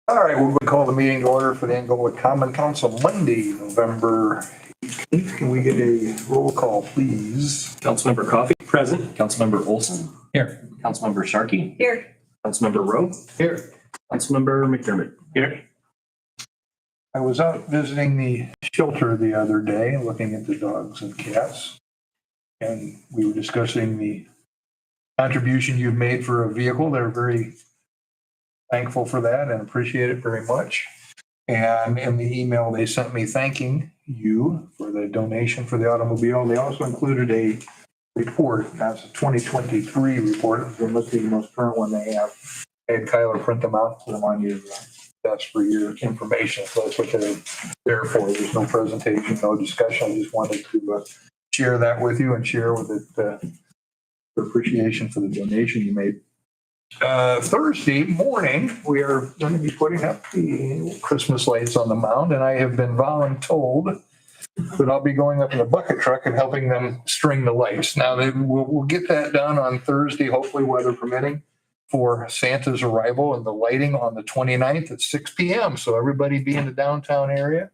All right, we're going to call the meeting to order for the Angola Common Council Monday, November 18th. Can we get a roll call, please? Councilmember Coffey. Present. Councilmember Olson. Here. Councilmember Sharkey. Here. Councilmember Rowe. Here. Councilmember McDermott. Here. I was out visiting the shelter the other day, looking at the dogs and cats, and we were discussing the contribution you've made for a vehicle. They're very thankful for that and appreciate it very much. And in the email they sent me thanking you for the donation for the automobile, they also included a report. That's a 2023 report. It must be the most current one they have. I had Kyler print them out, put them on your desk for your information. So that's what they're there for. There's no presentation, no discussion. I just wanted to share that with you and share with it the appreciation for the donation you made. Thursday morning, we are going to be putting up the Christmas lights on the mound, and I have been voluntold that I'll be going up in a bucket truck and helping them string the lights. Now, we'll get that done on Thursday, hopefully weather permitting, for Santa's arrival and the lighting on the 29th at 6 p.m. So everybody be in the downtown area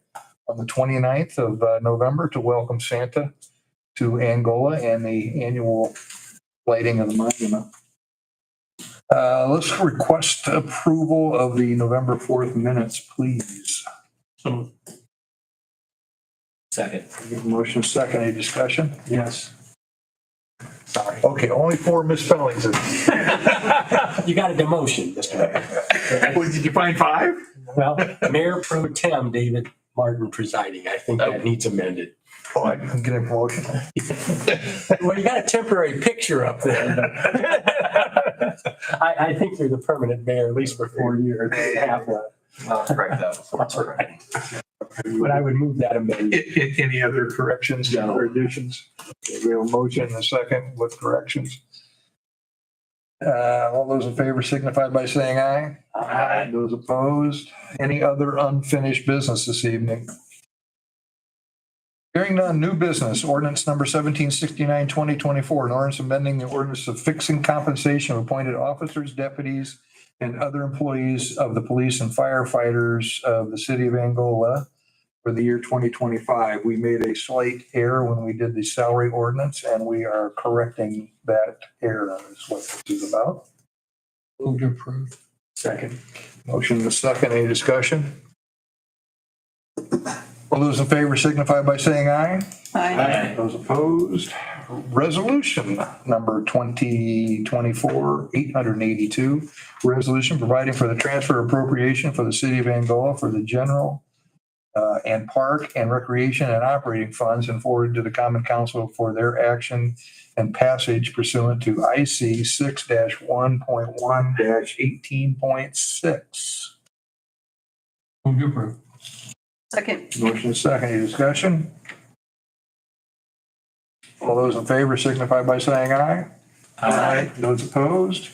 on the 29th of November to welcome Santa to Angola and the annual lighting of the monument. Let's request approval of the November 4th minutes, please. So. Second. Motion second. Any discussion? Yes. Sorry. Okay, only 4 misspellings. You got a demotion, Mr. Mayor. Well, did you find 5? Well, Mayor Pro Tem David Martin presiding. I think that needs amended. Oh, I didn't get a motion. Well, you got a temporary picture up there. I think you're the permanent mayor, at least for 4 years. Correct that. That's right. But I would move that amendment. Any other corrections or additions? Okay, we have a motion and a second with corrections. All those in favor signify by saying aye. Aye. Those opposed? Any other unfinished business this evening? Hearing none, new business, ordinance number 1769, 2024, an ordinance amending the ordinance of fixing compensation of appointed officers, deputies, and other employees of the police and firefighters of the city of Angola for the year 2025. We made a slight error when we did the salary ordinance, and we are correcting that error. Is what this is about. Move to approve. Second. Motion and a second. Any discussion? All those in favor signify by saying aye. Aye. Those opposed? Resolution number 2024-882, resolution providing for the transfer appropriation for the city of Angola for the general and park and recreation and operating funds and forwarded to the Common Council for their action and passage pursuant to IC 6-1.1-18.6. Move to approve. Second. Motion is second. Any discussion? All those in favor signify by saying aye. Aye. Those opposed?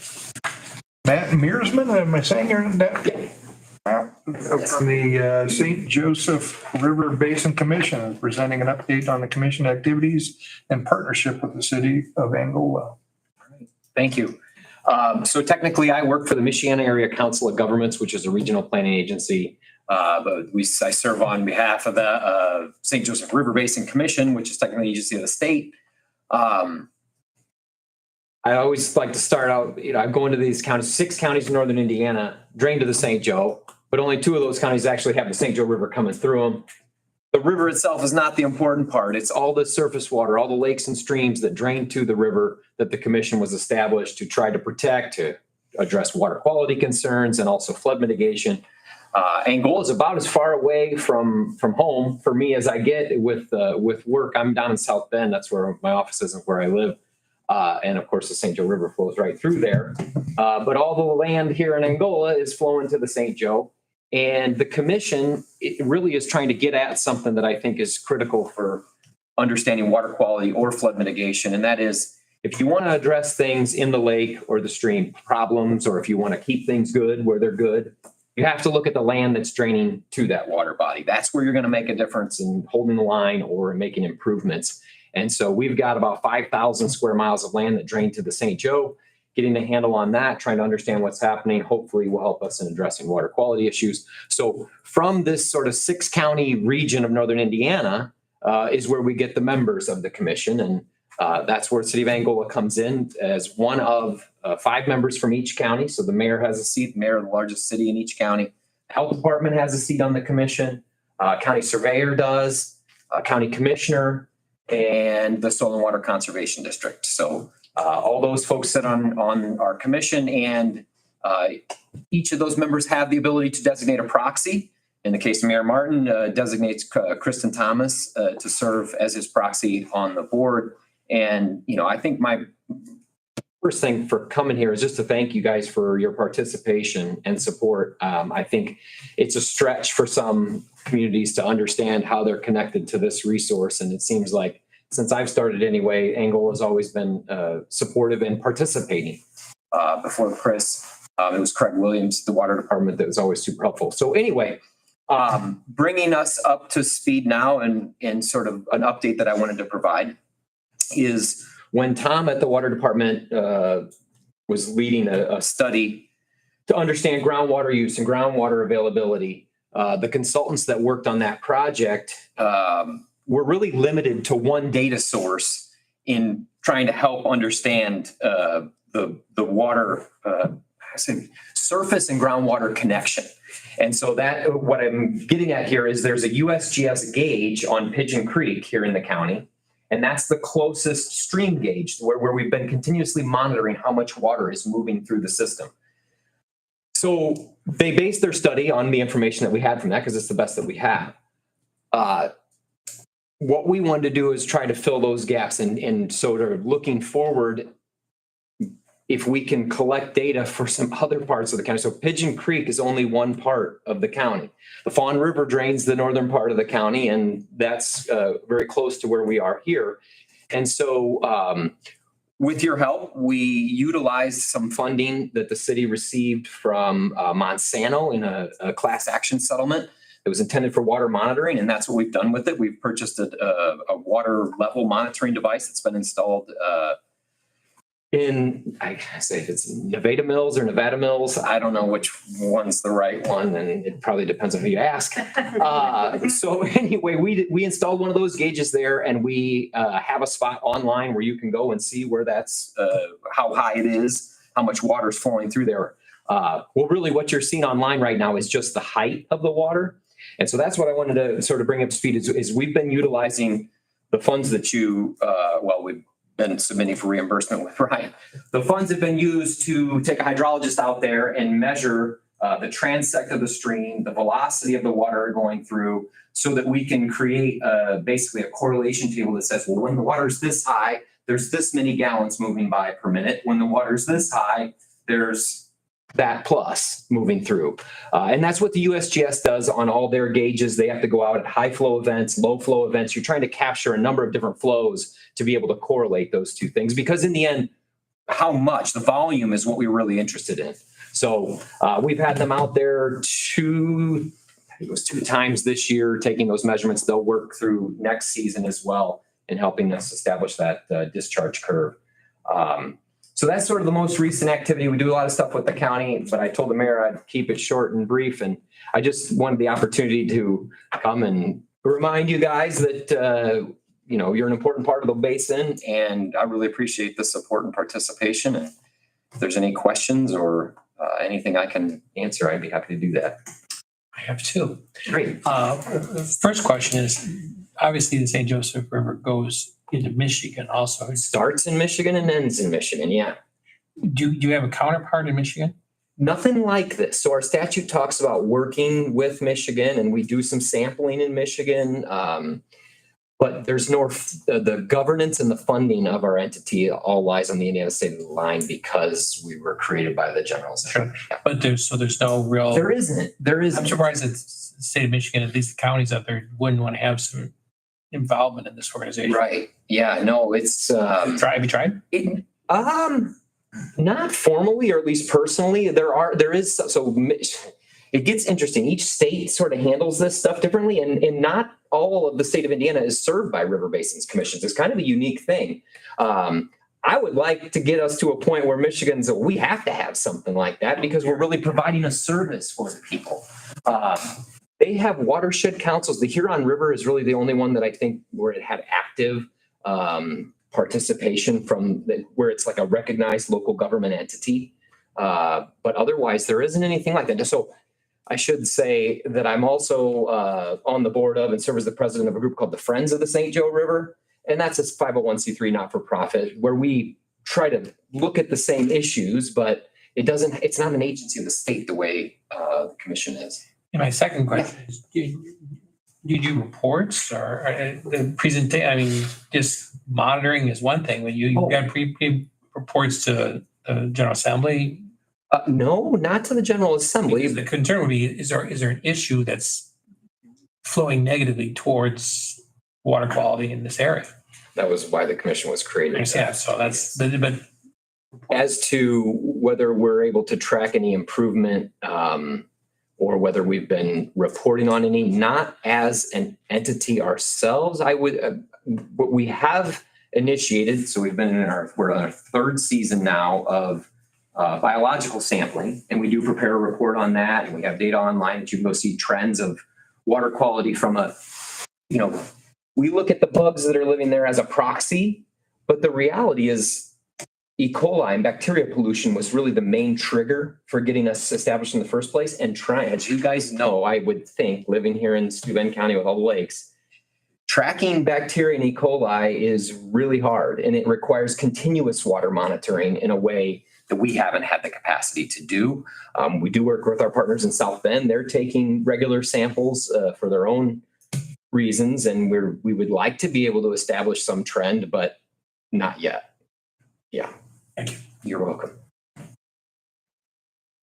Matt Mearsman, am I saying your name? From the St. Joseph River Basin Commission, presenting an update on the commission activities and partnership with the city of Angola. Thank you. So technically, I work for the Michiana Area Council of Governments, which is a regional planning agency. But I serve on behalf of the St. Joseph River Basin Commission, which is technically an agency of the state. I always like to start out, I go into these counties, 6 counties in northern Indiana, drain to the St. Joe, but only 2 of those counties actually have the St. Joe River coming through them. The river itself is not the important part. It's all the surface water, all the lakes and streams that drain to the river that the commission was established to try to protect, to address water quality concerns and also flood mitigation. Angola is about as far away from home for me as I get with work. I'm down in South Bend. That's where my office is and where I live. And of course, the St. Joe River flows right through there. But all the land here in Angola is flowing to the St. Joe. And the commission, it really is trying to get at something that I think is critical for understanding water quality or flood mitigation. And that is, if you want to address things in the lake or the stream problems, or if you want to keep things good where they're good, you have to look at the land that's draining to that water body. That's where you're going to make a difference in holding the line or making improvements. And so we've got about 5,000 square miles of land that drain to the St. Joe. getting a handle on that, trying to understand what's happening, hopefully will help us in addressing water quality issues. So from this sort of 6-county region of northern Indiana is where we get the members of the commission. And that's where City of Angola comes in as one of 5 members from each county. So the mayor has a seat, the mayor of the largest city in each county. Health department has a seat on the commission. County surveyor does, county commissioner, and the Soil and Water Conservation District. So all those folks sit on our commission, and each of those members have the ability to designate a proxy. In the case of Mayor Martin, designates Kristen Thomas to serve as his proxy on the board. And, I think my first thing for coming here is just to thank you guys for your participation and support. I think it's a stretch for some communities to understand how they're connected to this resource. And it seems like since I've started anyway, Angola has always been supportive and participating. Before Chris, it was Craig Williams, the water department, that was always super helpful. So anyway, bringing us up to speed now and sort of an update that I wanted to provide is when Tom at the water department was leading a study to understand groundwater use and groundwater availability, the consultants that worked on that project were really limited to one data source in trying to help understand the water surface and groundwater connection. And so that what I'm getting at here is there's a USGS gauge on Pigeon Creek here in the county. And that's the closest stream gauge where we've been continuously monitoring how much water is moving through the system. So they based their study on the information that we had from that because it's the best that we have. What we wanted to do is try to fill those gaps and sort of looking forward, if we can collect data for some other parts of the county. So Pigeon Creek is only one part of the county. The Fawn River drains the northern part of the county, and that's very close to where we are here. And so with your help, we utilized some funding that the city received from Monsanto in a class action settlement that was intended for water monitoring, and that's what we've done with it. We've purchased a water level monitoring device that's been installed in, I say if it's Nevada Mills or Nevada Mills, I don't know which one's the right one, and it probably depends on who you ask. So anyway, we installed one of those gauges there, and we have a spot online where you can go and see where that's, how high it is, how much water is flowing through there. Well, really what you're seeing online right now is just the height of the water. And so that's what I wanted to sort of bring up to speed is we've been utilizing the funds that you, we've been submitting for reimbursement with Ryan. The funds have been used to take a hydrologist out there and measure the transect of the stream, the velocity of the water going through, so that we can create basically a correlation table that says, well, when the water's this high, there's this many gallons moving by per minute. When the water's this high, there's that plus moving through. And that's what the USGS does on all their gauges. They have to go out at high flow events, low flow events. You're trying to capture a number of different flows to be able to correlate those two things, because in the end, how much, the volume is what we're really interested in. So we've had them out there two times this year taking those measurements. They'll work through next season as well in helping us establish that discharge curve. So that's sort of the most recent activity. We do a lot of stuff with the county, but I told the mayor I'd keep it short and brief. And I just wanted the opportunity to come and remind you guys that, you're an important part of the basin, and I really appreciate the support and participation. And if there's any questions or anything I can answer, I'd be happy to do that. I have two. Great. First question is, obviously the St. Joseph River goes into Michigan also. It starts in Michigan and ends in Michigan, yeah. Do you have a counterpart in Michigan? Nothing like this. So our statute talks about working with Michigan, and we do some sampling in Michigan. But there's the governance and the funding of our entity all lies on the Indiana state line because we were created by the General Assembly. Sure. But there's no real. There isn't. I'm surprised that the state of Michigan, at least the counties out there, wouldn't want to have some involvement in this organization. Right. Yeah. No. It's. Have you tried? Not formally, or at least personally. There is. So it gets interesting. Each state sort of handles this stuff differently, and not all of the state of Indiana is served by river basins commissions. It's kind of a unique thing. I would like to get us to a point where Michigan's, we have to have something like that because we're really providing a service for the people. They have watershed councils. The Huron River is really the only one that I think where it had active participation from where it's like a recognized local government entity. But otherwise, there isn't anything like that. So I should say that I'm also on the board of and serve as the president of a group called the Friends of the St. Joe River. And that's a 501c3 not-for-profit where we try to look at the same issues, but it's not an agency of the state the way the commission is. And my second question is, do you do reports or the presentation? I mean, just monitoring is one thing, but you got reports to the General Assembly? No, not to the General Assembly. Because the concern would be, is there an issue that's flowing negatively towards water quality in this area? That was why the commission was created. Yeah, so that's, but as to whether we're able to track any improvement or whether we've been reporting on any, not as an entity ourselves, I would, what we have initiated, so we've been we're on our third season now of biological sampling, and we do prepare a report on that, and we have data online that you can go see trends of water quality from we look at the bugs that are living there as a proxy, but the reality is E. coli and bacteria pollution was really the main trigger for getting us established in the first place. And as you guys know, I would think living here in Steuben County with all the lakes, tracking bacteria and E. coli is really hard, and it requires continuous water monitoring in a way that we haven't had the capacity to do. We do work with our partners in South Bend. They're taking regular samples for their own reasons, and we would like to be able to establish some trend, but not yet. Yeah. Thank you. You're welcome.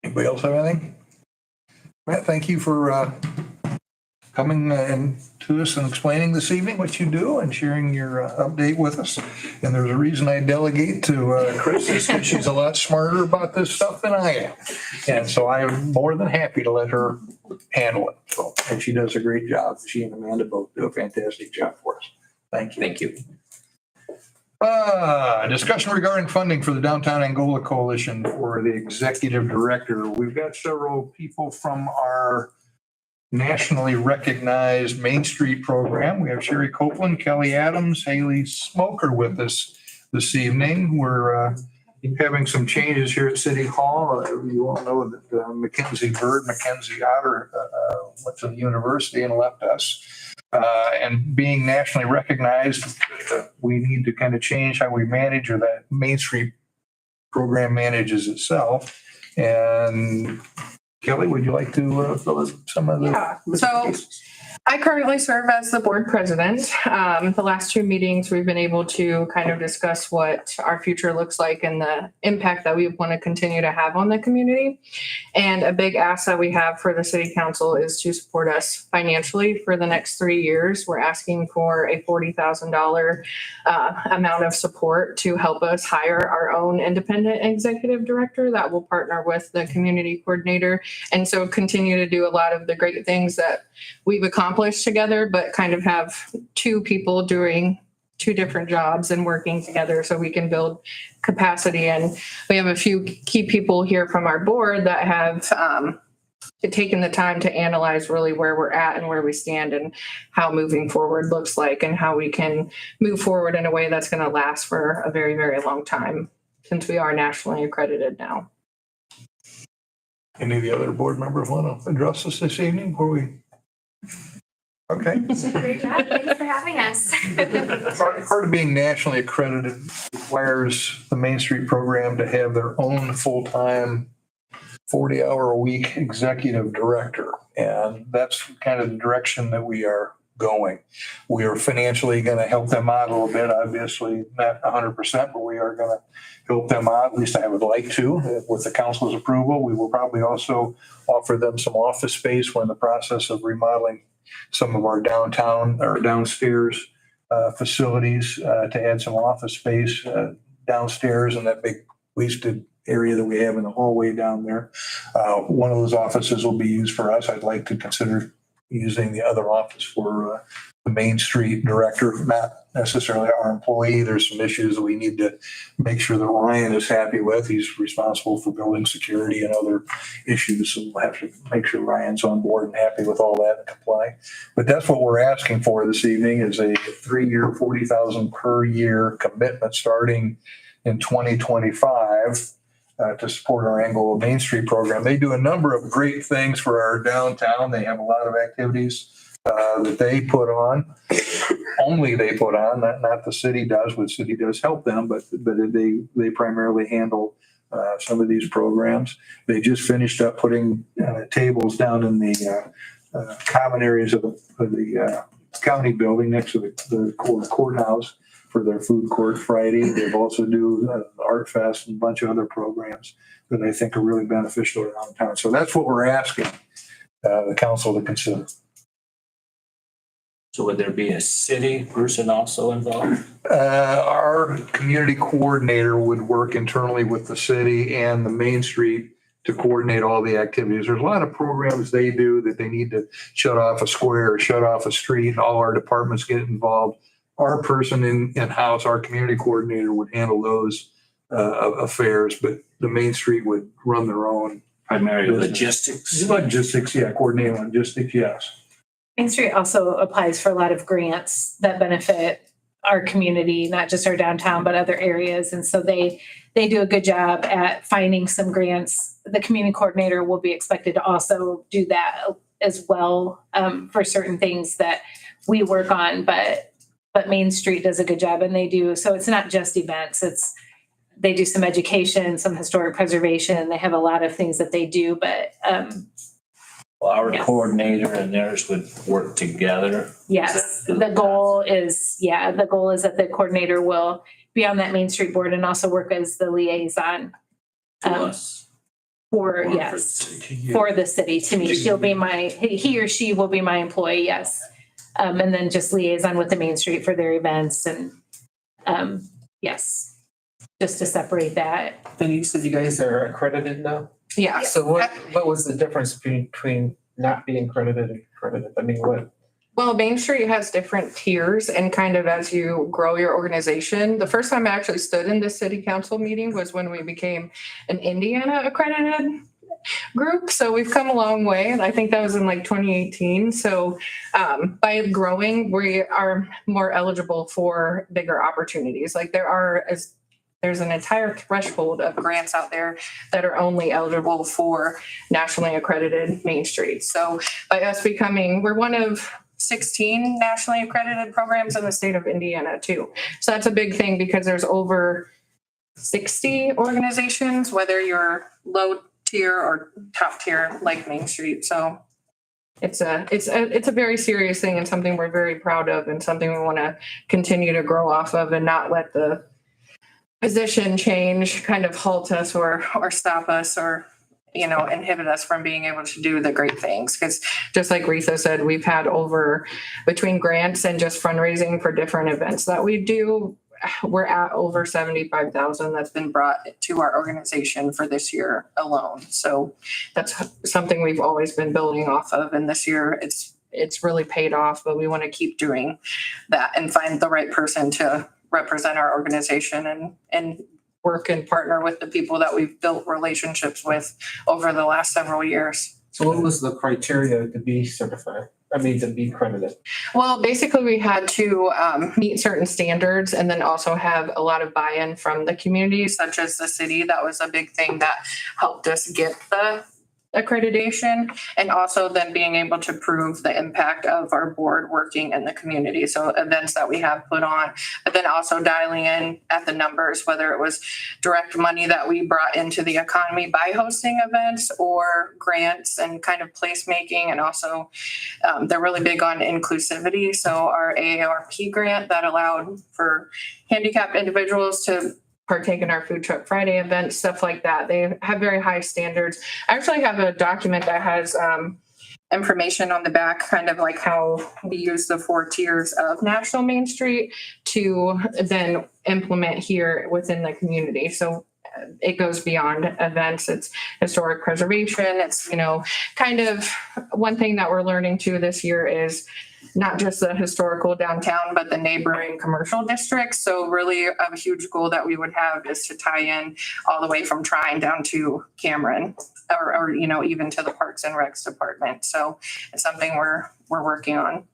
Anybody else have anything? Matt, thank you for coming to us and explaining this evening what you do and sharing your update with us. And there's a reason I delegate to Chris, is because she's a lot smarter about this stuff than I am. And so I'm more than happy to let her handle it. So, and she does a great job. She and Amanda both do a fantastic job for us. Thank you. Thank you. Discussion regarding funding for the Downtown Angola Coalition for the executive director. We've got several people from our nationally recognized Main Street program. We have Sherry Copeland, Kelly Adams, Haley Smoker with us this evening. We're having some changes here at City Hall. You all know that Mackenzie Otter went to the university and left us. And being nationally recognized, we need to kind of change how we manage, or that Main Street program manages itself. And Kelly, would you like to fill in some of the? Yeah. So I currently serve as the board president. The last two meetings, we've been able to kind of discuss what our future looks like and the impact that we want to continue to have on the community. And a big ask that we have for the city council is to support us financially for the next 3 years. We're asking for a $40,000 amount of support to help us hire our own independent executive director that will partner with the community coordinator. And so continue to do a lot of the great things that we've accomplished together, but kind of have two people doing two different jobs and working together so we can build capacity. And we have a few key people here from our board that have taken the time to analyze really where we're at and where we stand and how moving forward looks like and how we can move forward in a way that's going to last for a very, very long time, since we are nationally accredited now. Any of the other board members want to address us this evening before we? Okay. Great job. Thanks for having us. Part of being nationally accredited requires the Main Street program to have their own full-time 40-hour-a-week executive director. And that's kind of the direction that we are going. We are financially going to help them out a little bit, obviously not 100%, but we are going to help them out. At least I would like to, with the council's approval. We will probably also offer them some office space. We're in the process of remodeling some of our downtown or downstairs facilities to add some office space downstairs in that big wasted area that we have in the hallway down there. One of those offices will be used for us. I'd like to consider using the other office for the Main Street director, not necessarily our employee. There's some issues that we need to make sure that Ryan is happy with. He's responsible for building security and other issues. So we'll have to make sure Ryan's on board and happy with all that and comply. But that's what we're asking for this evening is a 3-year, $40,000 per year commitment starting in 2025 to support our Angola Main Street program. They do a number of great things for our downtown. They have a lot of activities that they put on, only they put on, not the city does. What city does help them, but they primarily handle some of these programs. They just finished up putting tables down in the common areas of the county building next to the courthouse for their food court Friday. They've also do Art Fest and a bunch of other programs that I think are really beneficial around town. So that's what we're asking the council to consider. So would there be a city person also involved? Our community coordinator would work internally with the city and the Main Street to coordinate all the activities. There's a lot of programs they do that they need to shut off a square or shut off a street, and all our departments get involved. Our person in-house, our community coordinator would handle those affairs, but the Main Street would run their own. Primarily logistics? Logistics, yeah, coordinating logistics, yes. Main Street also applies for a lot of grants that benefit our community, not just our downtown, but other areas. And so they do a good job at finding some grants. The community coordinator will be expected to also do that as well for certain things that we work on, but Main Street does a good job, and they do. So it's not just events. They do some education, some historic preservation. They have a lot of things that they do, but Well, our yes. coordinator and theirs would work together. Yes, the goal is that the coordinator will be on that Main Street board and also work as the liaison To us. for the city to me. He or she will be my employee, yes. And then just liaison with the Main Street for their events and yes, just to separate that. Then you said you guys are accredited now? Yeah. So what was the difference between not being accredited and accredited? I mean, what? Well, Main Street has different tiers, and kind of as you grow your organization, the first time I actually stood in the city council meeting was when we became an Indiana accredited group. So we've come a long way, and I think that was in like 2018. So by growing, we are more eligible for bigger opportunities. Like there's an entire threshold of grants out there that are only eligible for nationally accredited Main Street. So by us we're one of 16 nationally accredited programs in the state of Indiana too. So that's a big thing because there's over 60 organizations, whether you're low tier or top tier like Main Street. So it's a very serious thing and something we're very proud of and something we want to continue to grow off of and not let the position change kind of halt us or stop us or inhibit us from being able to do the great things. Because just like Retha said, we've had between grants and just fundraising for different events that we do, we're at over 75,000 that's been brought to our organization for this year alone. So that's something we've always been building off of, and this year it's really paid off. But we want to keep doing that and find the right person to represent our organization and work and partner with the people that we've built relationships with over the last several years. So what was the criteria to be certified? I mean, to be accredited? Well, basically we had to meet certain standards and then also have a lot of buy-in from the community, such as the city. That was a big thing that helped us get the accreditation, and also then being able to prove the impact of our board working in the community. So events that we have put on, but then also dialing in at the numbers, whether it was direct money that we brought into the economy by hosting events or grants and kind of placemaking. And also they're really big on inclusivity. So our AARP grant that allowed for handicapped individuals to partake in our Food Truck Friday event, stuff like that. They have very high standards. I actually have a document that has information on the back, kind of like how we use the 4 tiers of National Main Street to then implement here within the community. So it goes beyond events. It's historic preservation. It's, kind of one thing that we're learning too this year is not just the historical downtown, but the neighboring commercial districts. So really a huge goal that we would have is to tie in all the way from Trine down to Cameron or even to the Parks and Recs department. So it's something we're working on.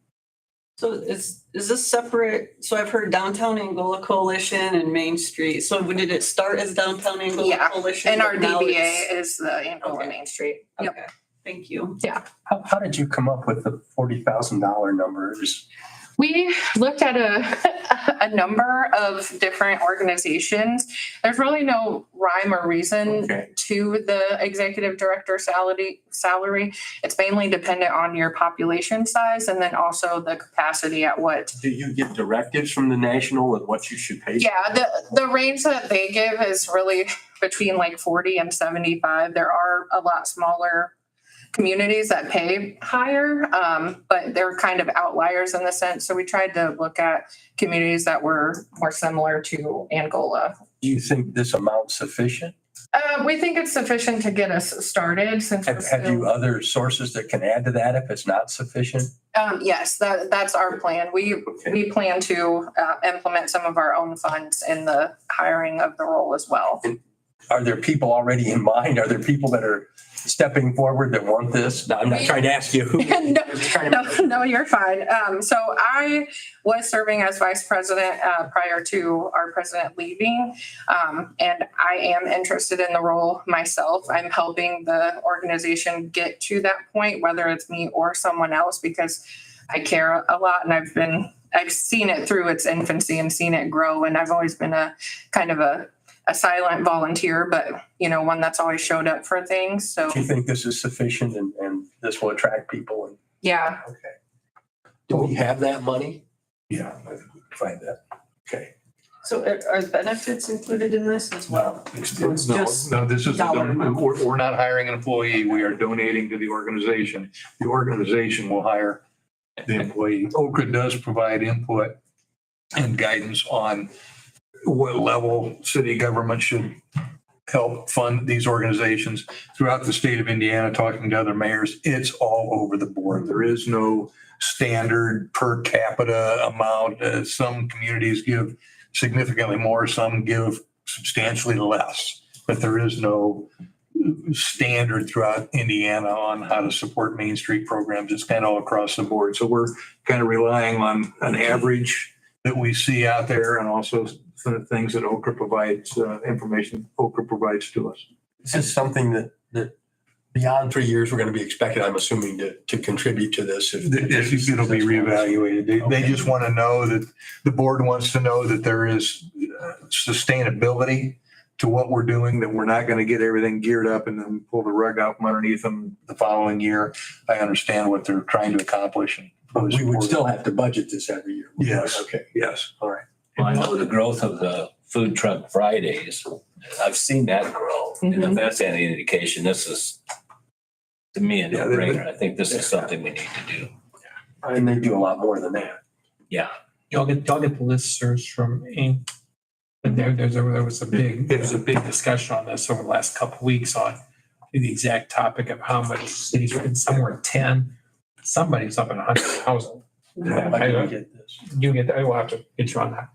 So is this separate? So I've heard Downtown Angola Coalition and Main Street. So did it start as Downtown Angola Yeah, Coalition? And our but now DBA it's- is the Angola Okay. Main Street. Yep. Okay, thank you. How did you come up with the $40,000 number? We looked at a number of different organizations. There's really no rhyme or reason Okay. to the executive director salary. It's mainly dependent on your population size and then also the capacity at what. Do you get directives from the national and what you should pay? Yeah, the range that they give is really between like 40 and 75. There are a lot smaller communities that pay higher, but they're kind of outliers in the sense. So we tried to look at communities that were more similar to Angola. Do you think this amount's sufficient? We think it's sufficient to get us started since we're Have you other sources that can add to that if it's not sufficient? Yes, that's our plan. We plan to implement some of our own funds in the hiring of the role as well. Are there people already in mind? Are there people that are stepping forward that want this? No, I'm not trying to ask you who. No, you're fine. So I was serving as vice president prior to our president leaving. And I am interested in the role myself. I'm helping the organization get to that point, whether it's me or someone else, because I care a lot and I've seen it through its infancy and seen it grow. And I've always been a kind of a silent volunteer, but one that's always showed up for things. So Do you think this is sufficient and this will attract people? yeah, Okay. Do we have that money? Yeah, I think we can find that. Okay. So are benefits included in this as well? It's just No, this is, dollar amount. we're not hiring an employee. We are donating to the organization. The organization will hire the employee. Okra does provide input and guidance on what level city government should help fund these organizations throughout the state of Indiana, talking to other mayors. It's all over the board. There is no standard per capita amount. Some communities give significantly more, some give substantially less, but there is no standard throughout Indiana on how to support Main Street programs. It's kind of all across the board. So we're kind of relying on an average that we see out there and also some of the things that Okra provides, information Okra provides to us. This is something that beyond 3 years, we're going to be expected, I'm assuming, to contribute to this. It'll be reevaluated. They just want to know that, the board wants to know that there is sustainability to what we're doing, that we're not going to get everything geared up and then pull the rug out from underneath them the following year. I understand what they're trying to accomplish. We would still have to budget this every year. Yes. Okay. Yes, all right. Well, I know the growth of the food truck Fridays. I've seen that grow. And if that's any indication, this is, to me, a no-brainer. I think this is something we need to do. And they do a lot more than that. Yeah. Y'all get the listservs from Inc. And there was a big discussion on this over the last couple of weeks on the exact topic of how much cities, somewhere 10, somebody's up in 100,000. I didn't get this. I will have to get you on that.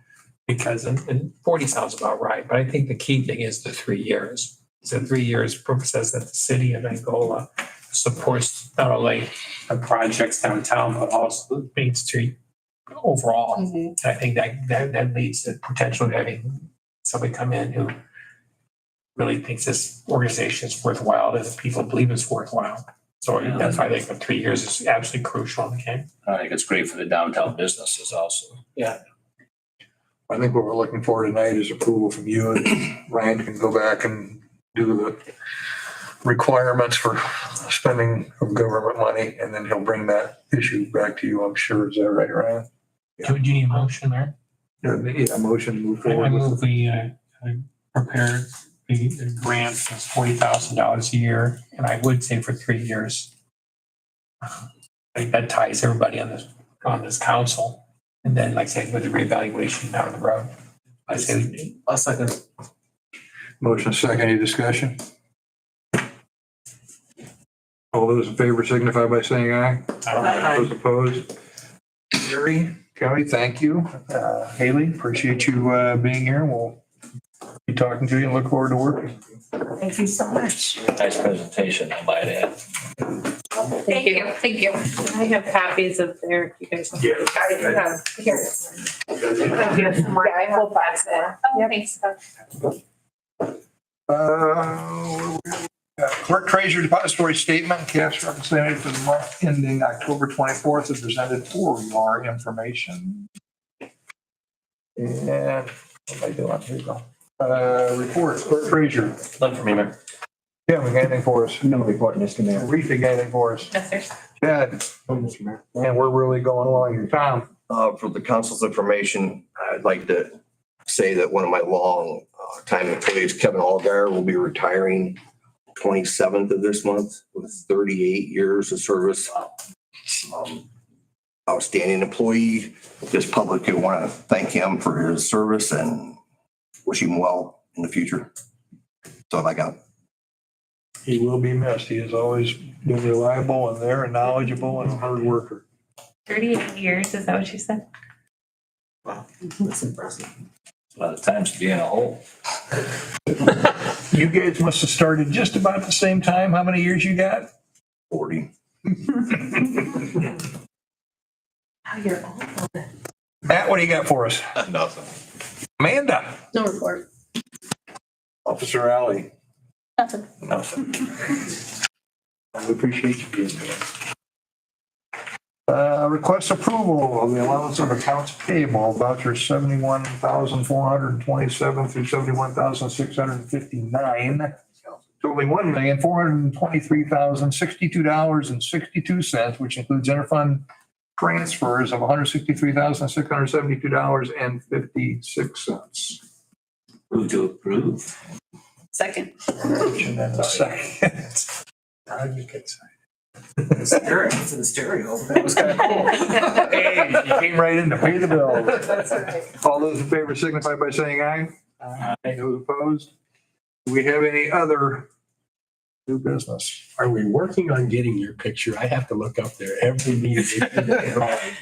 Because, and 40 sounds about right, but I think the key thing is the 3 years. So 3 years says that the city of Angola supports not only the projects downtown, but also Main Street overall. I think that leads to potential of having somebody come in who really thinks this organization is worthwhile, that people believe it's worthwhile. So that's why I think the 3 years is absolutely crucial in the game. I think it's great for the downtown businesses also. Yeah. I think what we're looking for tonight is approval from you, and Ryan can go back and do the requirements for spending of government money, and then he'll bring that issue back to you, I'm sure. Is that right, Ryan? Do you need a motion there? Yeah, motion to move I forward. move we prepare the grant that's $40,000 a year, and I would say for 3 years. I think that ties everybody on this council. And then, like I said, with the reevaluation down the road. I say, I'll second. Motion second, any discussion? All those in favor signify by saying aye. Aye. Those opposed? Gary, Kelly, thank you. Haley, appreciate you being here. We'll be talking to you and look forward to working. Thank you so much. Nice presentation, I might add. Thank you. Thank you. I have copies of their, you guys. Here. Yeah, I will pass it. Oh, thanks. Clerk Treasurer Depository Statement, cash representative for the month ending October 24th is presented for your information. And what am I doing? Here we go. Reports, Clerk Treasurer. None for me, Mayor. Tim, we got anything for us? No report, Mr. Mayor. Rita, got anything for us? Yes, sir. Chad, Mr. Mayor. and we're really going along here. Tom, For the council's information, I'd like to say that one of my long time employees, Kevin Allgaier, will be retiring 27th of this month with 38 years of service. Outstanding employee. Just publicly want to thank him for his service and wish him well in the future. That's all I got. he will be missed. He has always been reliable and there and knowledgeable and a hard worker. 38 years, is that what you said? That's impressive. A lot of times to be in a hole. You guys must have started just about the same time. How many years you got? 40. Oh, you're old. Matt, what do you got for us? Nothing. Amanda? No report. Officer Alley? Nothing. Nothing. We appreciate you being here. Request approval of the allowance of accounts payable voucher 71,427 through 71,659. Totaling $1,423,062.62, which includes interfund transfers of $163,672.56. Move to approve. Second. Motion and a second. How did you get excited? It's in stereo. That was kind of cool. Hey, you came right in to pay the bill. That's right. All those in favor signify by saying aye. Aye. Those opposed? Do we have any other new business? Are we working on getting your picture? I have to look up there every meeting.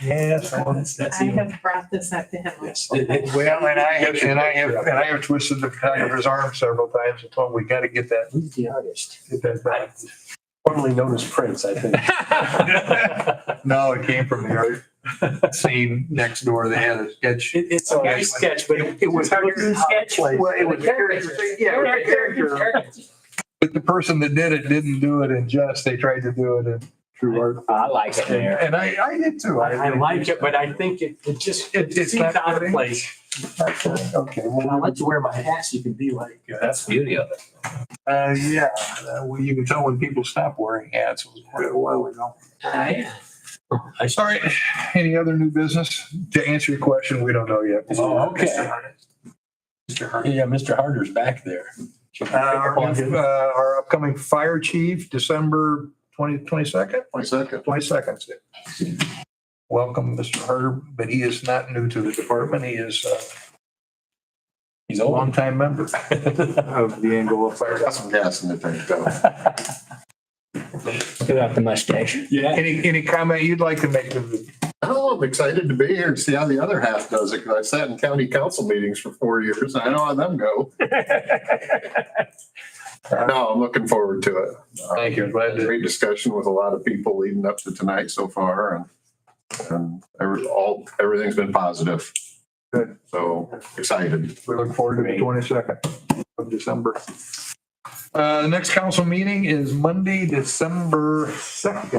Yes. That's I have brought this up to him. Yes. Well, and I have twisted the back of his arm several times and told him we got to get that, Who's the artist? get that back. Formerly known as Prince, I think. No, it came from the art scene next door. They had a sketch. It's a nice sketch, but it was hard to sketch. Well, it was yeah, it was a character. But the person that did it didn't do it in jest. They tried to do it in true art. I like it, Mayor. And I did too. I like it, but I think it just, it It's seems not out of fitting. place. Okay, I'll well, let you wear my hat so you can be like. That's the beauty of it. yeah, well, you can tell when people stop wearing hats. It was quite a while ago. I All right, any other new business? To answer your question, we don't know yet. Oh, okay. Yeah, Mr. Harder's back there. Our upcoming fire chief, December 22nd? 22nd. Welcome, Mr. Harder, but he is not new to the department. He is He's a old. longtime member of the Angola Fire. Some gas in the tank, though. Get out the mustache. Yeah. Any comment you'd like to make? Oh, I'm excited to be here and see how the other half does it, because I sat in county council meetings for 4 years, and I know how them go. No, I'm looking forward to it. Thank you. Glad to. Great discussion with a lot of people leading up to tonight so far, and everything's been positive. Good. So excited. We look forward to the 22nd of December. The next council meeting is Monday, December 2nd,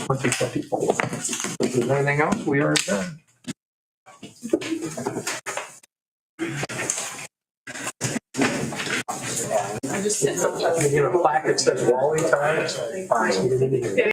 2024. If there's anything else, we are done. I just, you know, plaque that says Wally time.